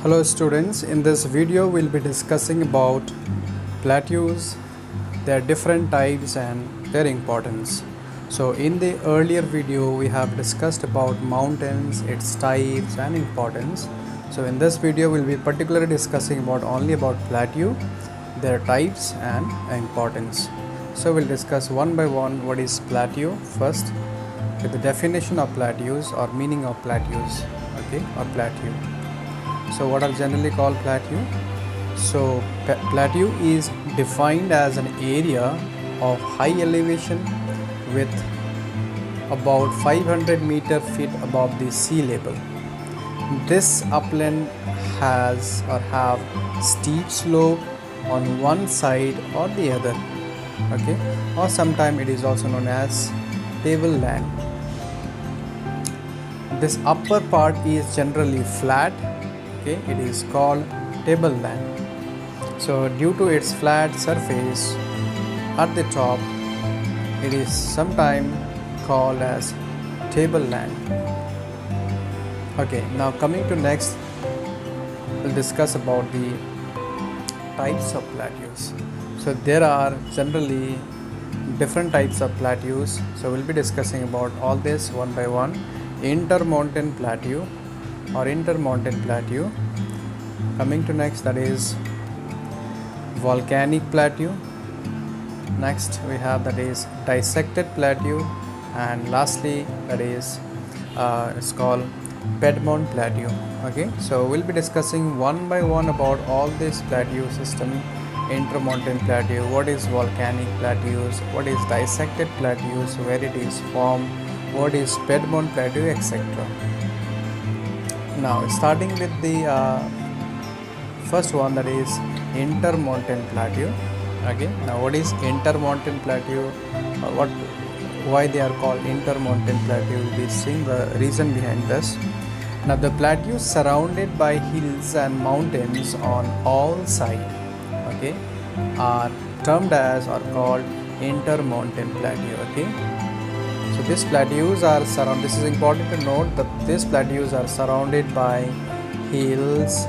Hello students, in this video we'll be discussing about plateaus, their different types and their importance. So in the earlier video we have discussed about mountains, its types and importance. So in this video we'll be particularly discussing only about plateau, their types and importance. So we'll discuss one by one what is plateau first, with the definition of plateaus or meaning of plateaus, or plateau. So what are generally called plateau? So plateau is defined as an area of high elevation with about 500 feet above the sea level. This upland has or have steep slope on one side or the other, or sometimes it is also known as tableland. This upper part is generally flat. It is called tableland. So due to its flat surface at the top, it is sometimes called as tableland. Now coming to next, we'll discuss about the types of plateaus. So there are generally different types of plateaus. So we'll be discussing about all this one by one. Intermountain plateau or intermountain plateau. Coming to next, that is volcanic plateau. Next we have that is dissected plateau, and lastly that is it's called Piedmont plateau. So we'll be discussing one by one about all this plateau system. Intermountain plateau, what is volcanic plateaus, what is dissected plateaus, where it is formed, what is Piedmont plateau, etc. Now starting with the first one, that is intermountain plateau. Now what is intermountain plateau, why they are called intermountain plateau? We'll be seeing the reason behind this. Now the plateau is surrounded by hills and mountains on all sides, are termed as or called intermountain plateau. So these plateaus are surrounded, this is important to note, that these plateaus are surrounded by hills,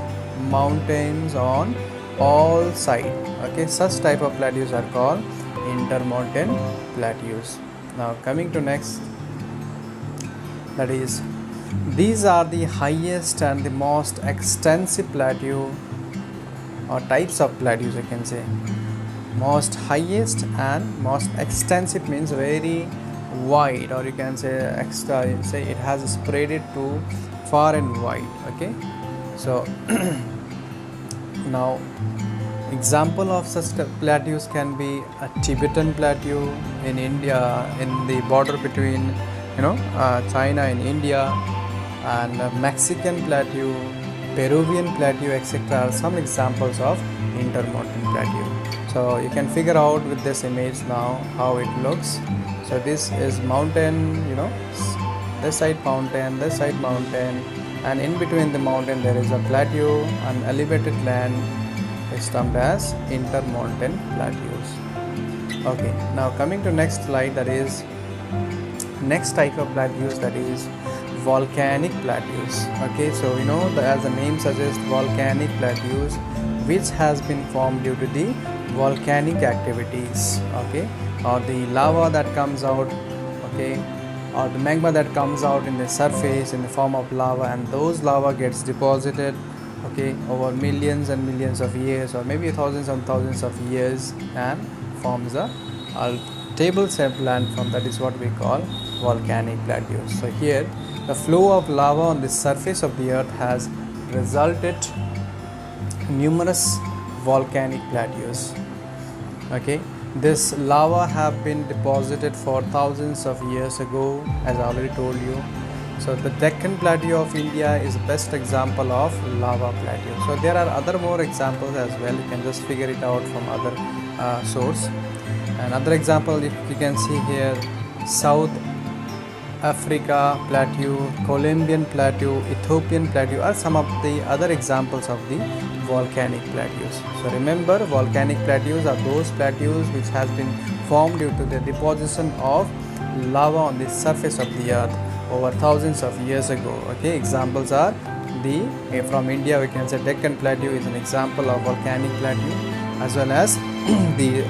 mountains on all sides. Such type of plateaus are called intermountain plateaus. Now coming to next, that is these are the highest and the most extensive plateau or types of plateaus, you can say. Most highest and most extensive means very wide, or you can say say it has spread it to far and wide. So now example of such plateaus can be a Tibetan plateau in India, in the border between China and India, and a Mexican plateau, Peruvian plateau, etc. are some examples of intermountain plateau. So you can figure out with this image now how it looks. So this is mountain, this side mountain, this side mountain, and in between the mountain there is a plateau, and elevated land is termed as intermountain plateaus. Now coming to next slide, that is next type of plateaus, that is volcanic plateaus. So as the name suggests, volcanic plateaus which has been formed due to the volcanic activities, or the lava that comes out, or the magma that comes out in the surface in the form of lava, and those lava gets deposited over millions and millions of years, or maybe thousands and thousands of years, and forms a table shaped landform. That is what we call volcanic plateaus. So here the flow of lava on the surface of the earth has resulted numerous volcanic plateaus. This lava have been deposited for thousands of years ago, as I already told you. So the Deccan Plateau of India is the best example of lava plateau. So there are other more examples as well. You can just figure it out from other source. Another example, if you can see here, South Africa plateau, Colombian plateau, Ethiopian plateau are some of the other examples of the volcanic plateaus. So remember, volcanic plateaus are those plateaus which has been formed due to the deposition of lava on the surface of the earth over thousands of years ago. Examples are from India we can say Deccan Plateau is an example of volcanic plateau, as well as the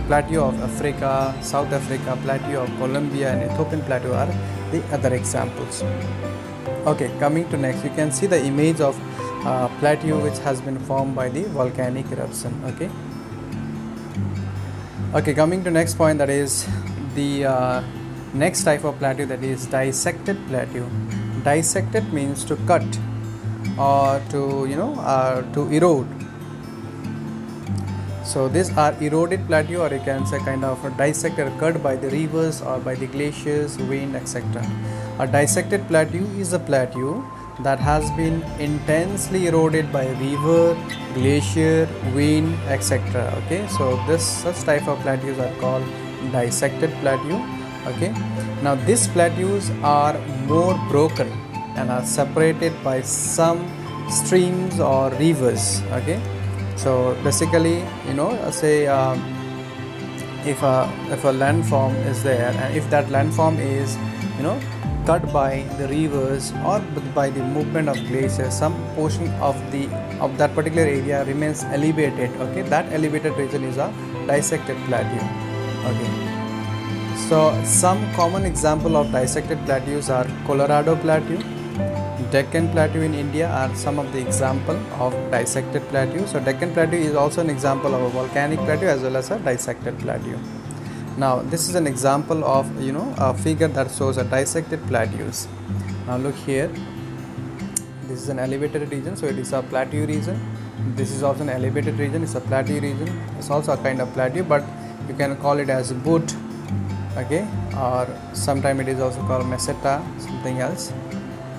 plateau of Africa, South Africa, plateau of Colombia and Ethiopian plateau are the other examples. Okay, coming to next, you can see the image of plateau which has been formed by the volcanic eruption. Okay, coming to next point, that is the next type of plateau, that is dissected plateau. Dissected means to cut or to erode. So these are eroded plateau, or you can say kind of dissected, cut by the rivers or by the glaciers, wind, etc. A dissected plateau is a plateau that has been intensely eroded by river, glacier, wind, etc. Okay, so such type of plateaus are called dissected plateau. Okay, now these plateaus are more broken and are separated by some streams or rivers. Okay, so basically, say if a landform is there, and if that landform is cut by the rivers or by the movement of glaciers, some portion of that particular area remains elevated. Okay, that elevated region is a dissected plateau. Okay, so some common example of dissected plateaus are Colorado Plateau, Deccan Plateau in India are some of the example of dissected plateau. So Deccan Plateau is also an example of a volcanic plateau as well as a dissected plateau. Now this is an example of a figure that shows a dissected plateaus. Now look here, this is an elevated region, so it is a plateau region. This is also an elevated region, it's a plateau region. It's also a kind of plateau, but you can call it as butte. Okay, or sometimes it is also called meseta, something else.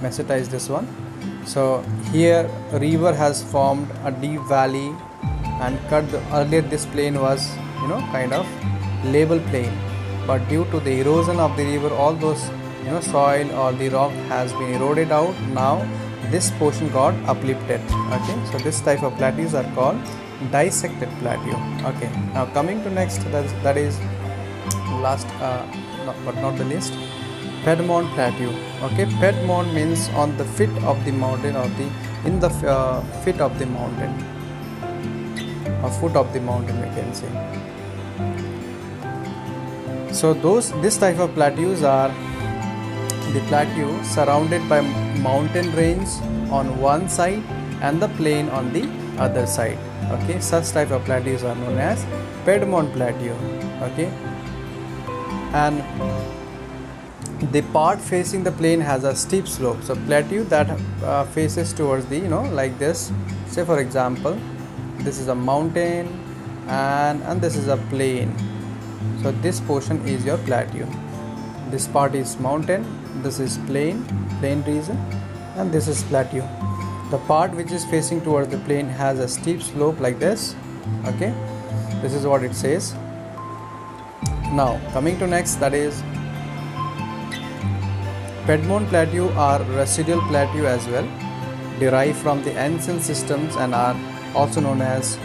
Meseta is this one. So here a river has formed a deep valley and earlier this plain was kind of level plain, but due to the erosion of the river, all those soil or the rock has been eroded out. Now this portion got uplifted. Okay, so this type of plateaus are called dissected plateau. Okay, now coming to next, that is last but not the least, Piedmont Plateau. Okay, Piedmont means on the foot of the mountain, or in the foot of the mountain, or foot of the mountain we can say. So this type of plateaus are the plateau surrounded by mountain range on one side and the plain on the other side. Okay, such type of plateaus are known as Piedmont Plateau. Okay, and the part facing the plain has a steep slope. So plateau that faces towards the like this, say for example this is a mountain and this is a plain. So this portion is your plateau. This part is mountain, this is plain region, and this is plateau. The part which is facing towards the plain has a steep slope like this. Okay, this is what it says. Now coming to next, that is Piedmont Plateau are residual plateau as well, derived from the ancient systems and are also known as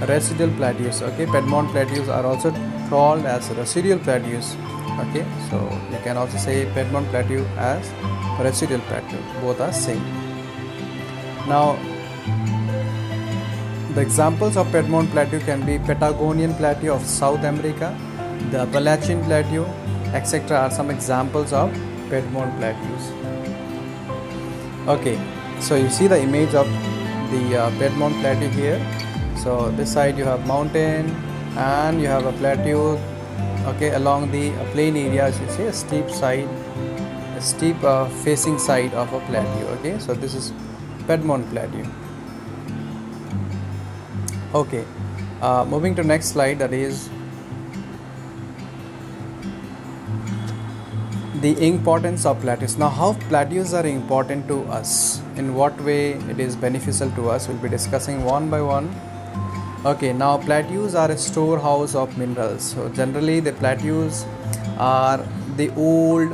residual plateaus. Okay, Piedmont plateaus are also called as residual plateaus. Okay, so you can also say Piedmont Plateau as residual plateau, both are same. Now the examples of Piedmont Plateau can be Patagonian Plateau of South America, the Appalachian Plateau, etc. are some examples of Piedmont plateaus. Okay, so you see the image of the Piedmont Plateau here. So this side you have mountain and you have a plateau. Okay, along the plain areas you see a steep side, a steep facing side of a plateau. Okay, so this is Piedmont Plateau. Okay, moving to next slide, that is the importance of plateaus. Now how plateaus are important to us, in what way it is beneficial to us, we'll be discussing one by one. Okay, now plateaus are a storehouse of minerals. So generally the plateaus are the old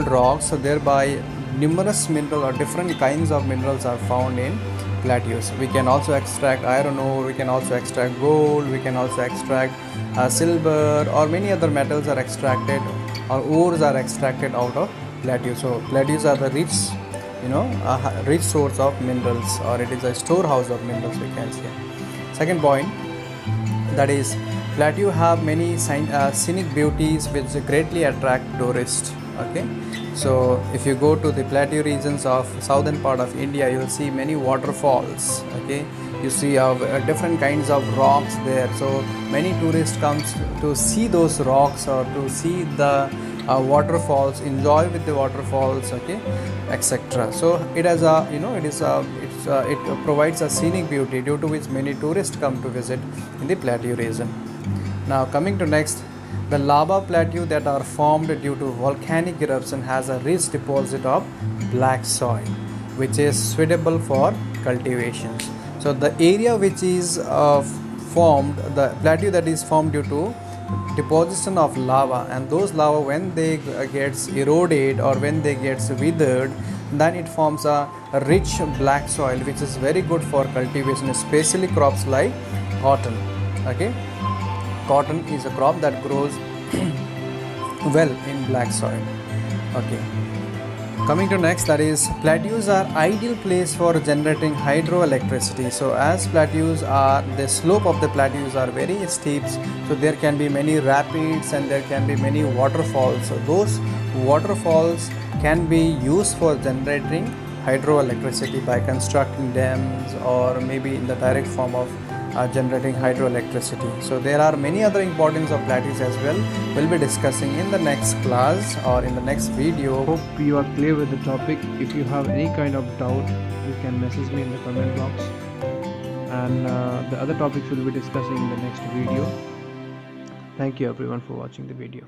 rocks, so thereby numerous mineral or different kinds of minerals are found in plateaus. We can also extract iron ore, we can also extract gold, we can also extract silver, or many other metals are extracted or ores are extracted out of plateaus. So plateaus are the rich a rich source of minerals, or it is a storehouse of minerals, we can say. Second point, that is plateau have many scenic beauties which greatly attract tourists. Okay, so if you go to the plateau regions of southern part of India, you will see many waterfalls. Okay, you see different kinds of rocks there, so many tourists comes to see those rocks or to see the waterfalls, enjoy with the waterfalls, okay, etc. So it has a it provides a scenic beauty, due to which many tourists come to visit in the plateau region. Now coming to next, the lava plateau that are formed due to volcanic eruption has a rich deposit of black soil, which is suitable for cultivations. So the area which is formed, the plateau that is formed due to deposition of lava, and those lava when they gets eroded or when they gets withered, then it forms a rich black soil which is very good for cultivation, especially crops like cotton. Okay, cotton is a crop that grows well in black soil. Okay, coming to next, that is plateaus are ideal place for generating hydroelectricity. So as plateaus are, the slope of the plateaus are very steep, so there can be many rapids and there can be many waterfalls. So those waterfalls can be used for generating hydroelectricity by constructing dams, or maybe in the direct form of generating hydroelectricity. So there are many other importance of plateaus as well. We'll be discussing in the next class or in the next video. Hope you are clear with the topic. If you have any kind of doubt, you can message me in the comment box, and the other topics we'll be discussing in the next video. Thank you everyone for watching the video.